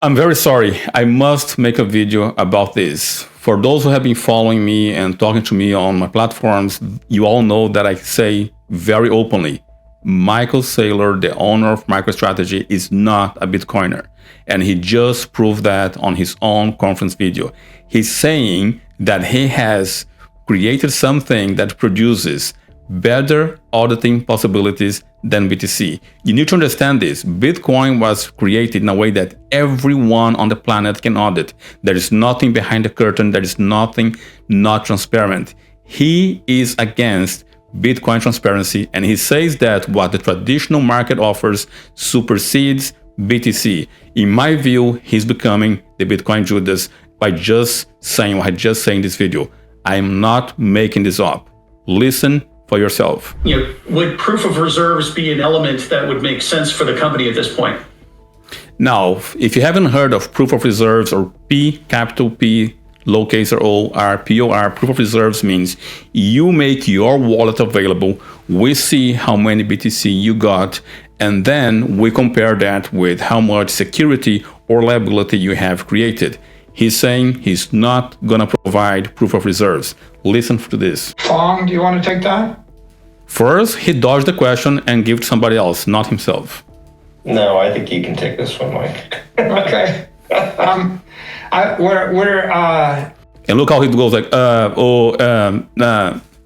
I'm very sorry. I must make a video about this. For those who have been following me and talking to me on my platforms, you all know that I say very openly, Michael Saylor, the owner of MicroStrategy, is not a Bitcoiner. And he just proved that on his own conference video. He's saying that he has created something that produces better auditing possibilities than BTC. You need to understand this. Bitcoin was created in a way that everyone on the planet can audit. There is nothing behind the curtain. There is nothing not transparent. He is against Bitcoin transparency, and he says that what the traditional market offers supersedes BTC. In my view, he's becoming the Bitcoin Judas by just saying what I just said in this video. I am not making this up. Listen for yourself. Would proof of reserves be an element that would make sense for the company at this point? Now, if you haven't heard of proof of reserves, or P, capital P, lowercase o, R, POR, proof of reserves means you make your wallet available, we see how many BTC you got, and then we compare that with how much security or liability you have created. He's saying he's not going to provide proof of reserves. Listen to this. Fong, do you want to take that? First, he dodged the question and gave it to somebody else, not himself. No, I think you can take this one, Mike. Okay. And look how he goes like,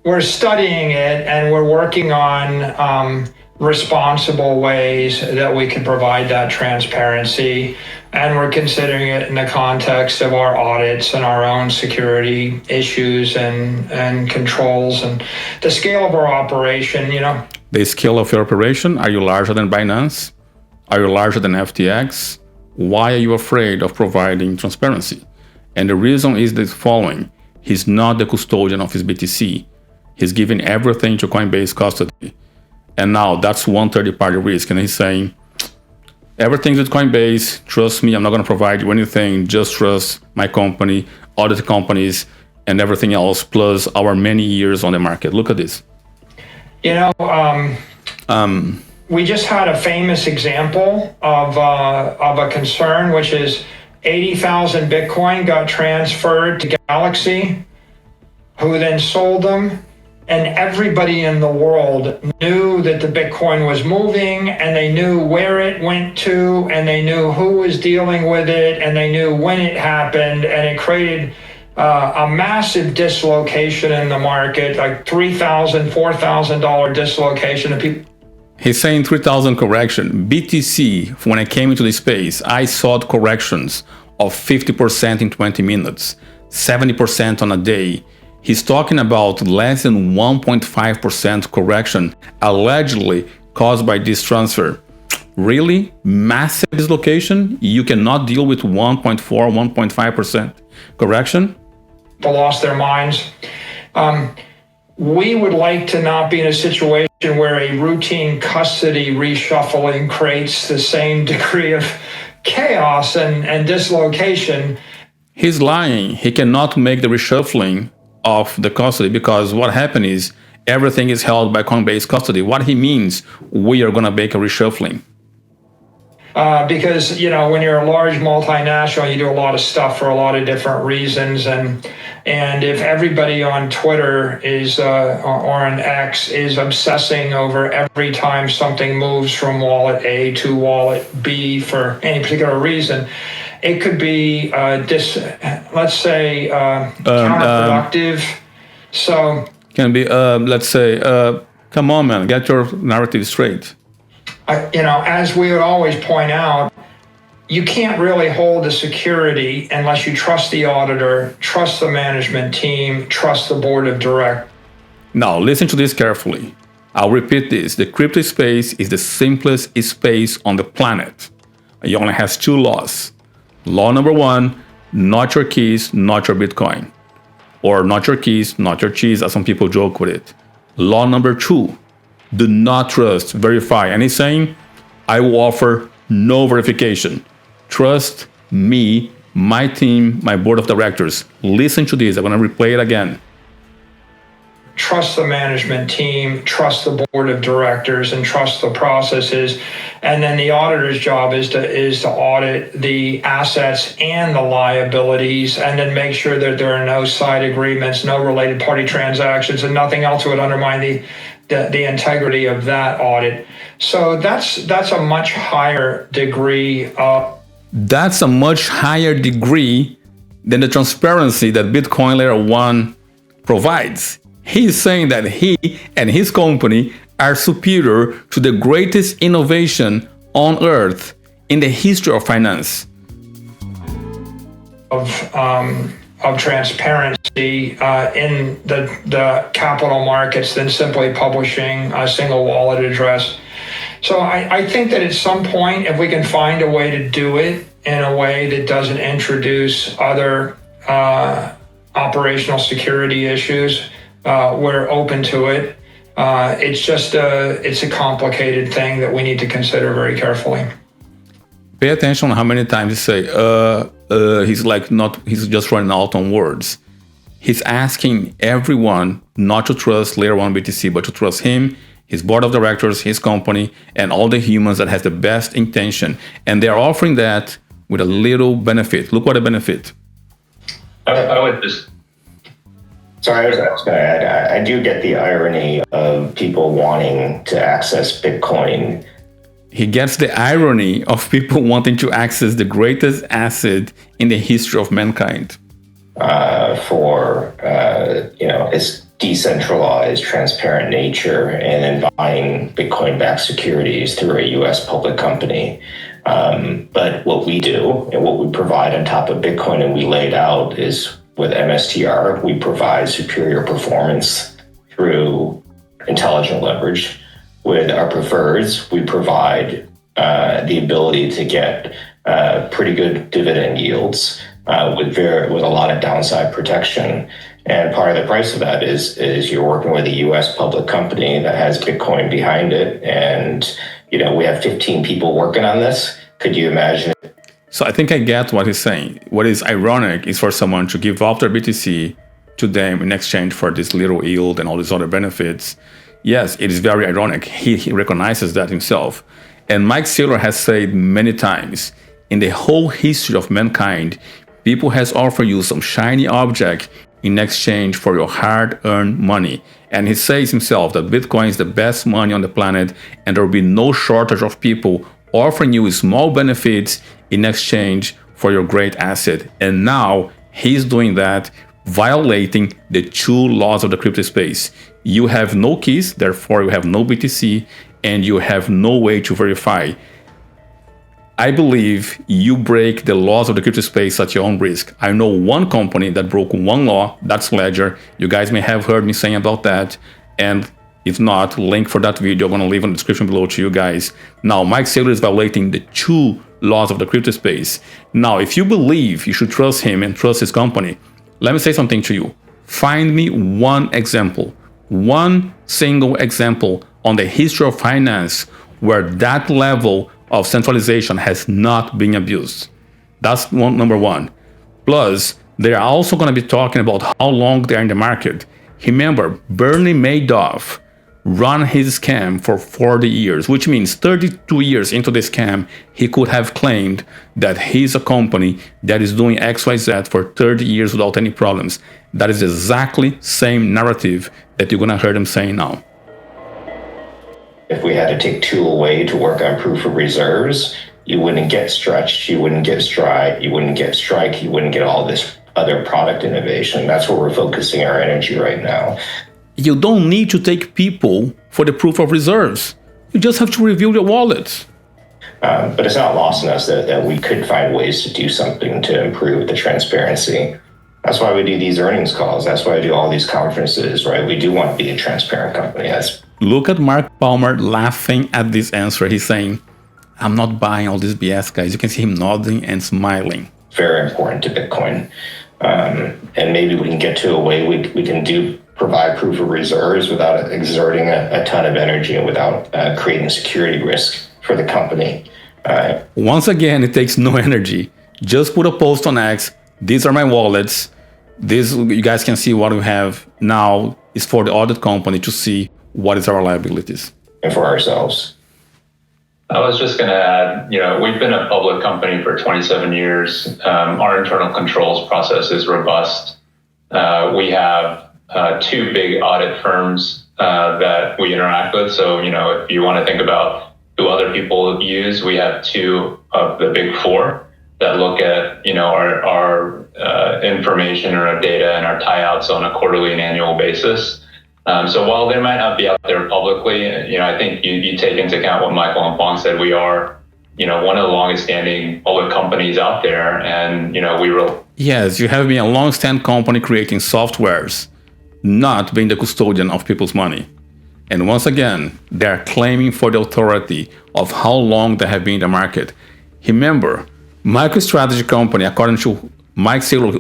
We're studying it, and we're working on responsible ways that we can provide that transparency. And we're considering it in the context of our audits and our own security issues and controls and the scale of our operation, The scale of your operation? Are you larger than Binance? Are you larger than FTX? Why are you afraid of providing transparency? And the reason is the following. He's not the custodian of his BTC. He's giving everything to Coinbase custody. And now that's one third-party risk. And he's saying, everything's with Coinbase. Trust me, I'm not going to provide you anything. Just trust my company, audit companies, and everything else, plus our many years on the market. Look at this. We just had a famous example of a concern, which is 80,000 Bitcoin got transferred to Galaxy, who then sold them. And everybody in the world knew that the Bitcoin was moving, and they knew where it went to, and they knew who was dealing with it, and they knew when it happened, and it created a massive dislocation in the market, like $3,000, $4,000 dislocation of people. He's saying 3,000 correction. BTC, when I came into the space, I saw corrections of 50% in 20 minutes, 70% on a day. He's talking about less than 1.5% correction allegedly caused by this transfer. Really? Massive dislocation? You cannot deal with 1.4, 1.5% correction? People lost their minds. We would like to not be in a situation where a routine custody reshuffling creates the same degree of chaos and dislocation. He's lying. He cannot make the reshuffling of the custody because what happened is everything is held by Coinbase custody. What he means, we are going to make a reshuffling. Because, when you're a large multinational, you do a lot of stuff for a lot of different reasons. And if everybody on Twitter is or on X is obsessing over every time something moves from wallet A to wallet B for any particular reason, it could be, let's say, counterproductive. So can be, let's say, come on, man, get your narrative straight. As we would always point out, you can't really hold the security unless you trust the auditor, trust the management team, trust the board of directors. Now, listen to this carefully. I'll repeat this. The crypto space is the simplest space on the planet. It only has two laws. Law number one, not your keys, not your Bitcoin. Or not your keys, not your cheese, as some people joke with it. Law number two, do not trust, verify. And he's saying, I will offer no verification. Trust me, my team, my board of directors. Listen to this. I'm going to replay it again. trust the management team, trust the board of directors, and trust the processes. And then the auditor's job is to audit the assets and the liabilities, and then make sure that there are no side agreements, no related party transactions, and nothing else would undermine the integrity of that audit. So that's a much higher degree of. That's a much higher degree than the transparency that Bitcoin Layer 1 provides. He's saying that he and his company are superior to the greatest innovation on earth in the history of finance. Of transparency in the capital markets than simply publishing a single wallet address. So I think that at some point, if we can find a way to do it in a way that doesn't introduce other operational security issues, we're open to it. It's a complicated thing that we need to consider very carefully. Pay attention on how many times he say, he's just running out on words. He's asking everyone not to trust Layer 1 BTC, but to trust him, his board of directors, his company, and all the humans that has the best intention. And they're offering that with a little benefit. Look what a benefit. I would just... Sorry, I was going to add, I do get the irony of people wanting to access Bitcoin. He gets the irony of people wanting to access the greatest asset in the history of mankind. For its decentralized, transparent nature, and then buying Bitcoin-backed securities through a U.S. public company. But what we do and what we provide on top of Bitcoin, and we laid out, is with MSTR, we provide superior performance through intelligent leverage. With our preferreds, we provide the ability to get pretty good dividend yields with a lot of downside protection. And part of the price of that is you're working with a U.S. public company that has Bitcoin behind it. And, we have 15 people working on this. Could you imagine? So I think I get what he's saying. What is ironic is for someone to give up their BTC to them in exchange for this little yield and all these other benefits. Yes, it is very ironic. He recognizes that himself. And Mike Saylor has said many times, in the whole history of mankind, people has offered you some shiny object in exchange for your hard-earned money. And he says himself that Bitcoin is the best money on the planet, and there will be no shortage of people offering you small benefits in exchange for your great asset. And now he's doing that, violating the two laws of the crypto space. You have no keys, therefore you have no BTC, and you have no way to verify. I believe you break the laws of the crypto space at your own risk. I know one company that broke one law, that's Ledger. You guys may have heard me saying about that. And if not, link for that video, I'm gonna leave in the description below to you guys. Now, Mike Saylor is violating the two laws of the crypto space. Now, if you believe you should trust him and trust his company, let me say something to you. Find me one example, one single example on the history of finance where that level of centralization has not been abused. That's number one. Plus, they are also going to be talking about how long they are in the market. Remember, Bernie Madoff ran his scam for 40 years, which means 32 years into the scam, he could have claimed that he's a company that is doing XYZ for 30 years without any problems. That is exactly same narrative that you're going to hear them saying now. If we had to take two away to work on proof of reserves, you wouldn't get Stretch, you wouldn't get Stride, you wouldn't get Strike, you wouldn't get all this other product innovation. That's where we're focusing our energy right now. You don't need to take people for the proof of reserves. You just have to review your wallets. But it's not lost on us that we could find ways to do something to improve the transparency. That's why we do these earnings calls. That's why I do all these conferences, right? We do want to be a transparent company. Look at Mark Palmer laughing at this answer. He's saying, I'm not buying all this BS, guys. You can see him nodding and smiling. Very important to Bitcoin. And maybe we can get to a way we can provide proof of reserves without exerting a ton of energy and without creating security risk for the company. Once again, it takes no energy. Just put a post on X. These are my wallets. You guys can see what we have now. is for the audit company to see what is our liabilities. And for ourselves. I was just going to add, we've been a public company for 27 years. Our internal controls process is robust. We have 2 big audit firms that we interact with. So, if you want to think about who other people use, we have 2 of the big 4 that look at, our information or our data and our tie-outs on a quarterly and annual basis. So while they might not be out there publicly, I think you take into account what Michael and Fawn said. We are, one of the longest standing public companies out there. And, Yes, you have been a long-standing company creating softwares, not being the custodian of people's money. And once again, they're claiming for the authority of how long they have been in the market. Remember, MicroStrategy company, according to Mike Saylor's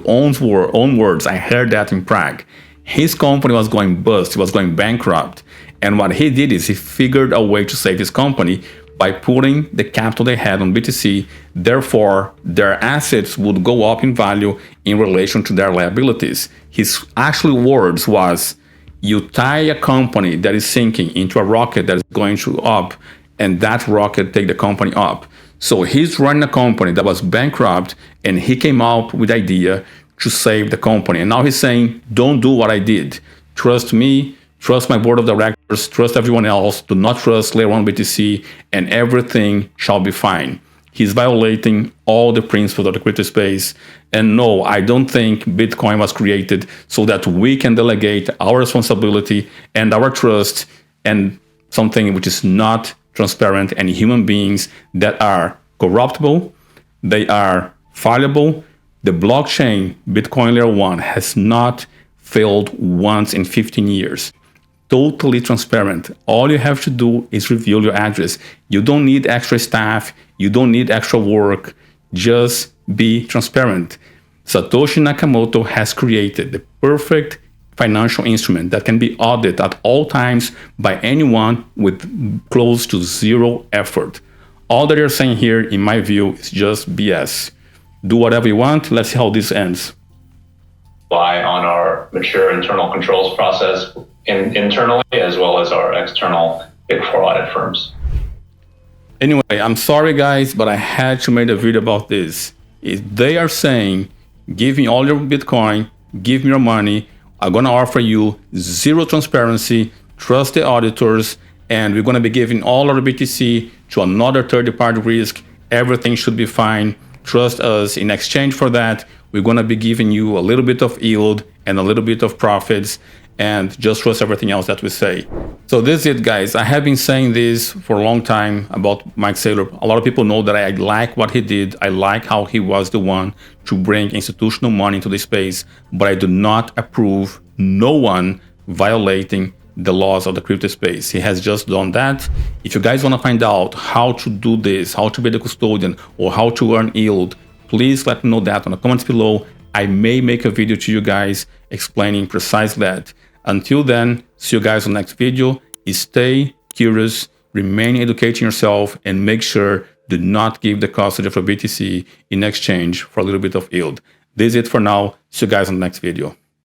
own words, I heard that in Prague. His company was going bust, he was going bankrupt. And what he did is he figured a way to save his company by putting the capital they had on BTC. Therefore, their assets would go up in value in relation to their liabilities. His actual words was, you tie a company that is sinking into a rocket that is going to up, and that rocket take the company up. So he's running a company that was bankrupt, and he came up with the idea to save the company. And now he's saying, don't do what I did. Trust me, trust my board of directors, trust everyone else, do not trust Layer 1 BTC, and everything shall be fine. He's violating all the principles of the crypto space. And no, I don't think Bitcoin was created so that we can delegate our responsibility and our trust and something which is not transparent, and human beings that are corruptible, they are fallible. The blockchain, Bitcoin Layer 1, has not failed once in 15 years. Totally transparent. All you have to do is reveal your address. You don't need extra staff. You don't need extra work. Just be transparent. Satoshi Nakamoto has created the perfect financial instrument that can be audited at all times by anyone with close to zero effort. All that you're saying here, in my view, is just BS. Do whatever you want. Let's see how this ends. Rely on our mature internal controls process internally, as well as our external Big 4 audit firms. Anyway, I'm sorry guys, but I had to make a video about this. If they are saying, give me all your Bitcoin, give me your money, I'm gonna offer you zero transparency, trust the auditors, and we're gonna be giving all our BTC to another third-party risk, everything should be fine, trust us. In exchange for that, we're gonna be giving you a little bit of yield and a little bit of profits, and just trust everything else that we say. So this is it, guys. I have been saying this for a long time about Mike Saylor. A lot of people know that I like what he did. I like how he was the one to bring institutional money into the space, but I do not approve no one violating the laws of the crypto space. He has just done that. If you guys want to find out how to do this, how to be the custodian, or how to earn yield, please let me know that in the comments below. I may make a video to you guys explaining precisely that. Until then, see you guys on the next video. Stay curious, remain educating yourself, and make sure do not give the custody of a BTC in exchange for a little bit of yield. This is it for now. See you guys on the next video.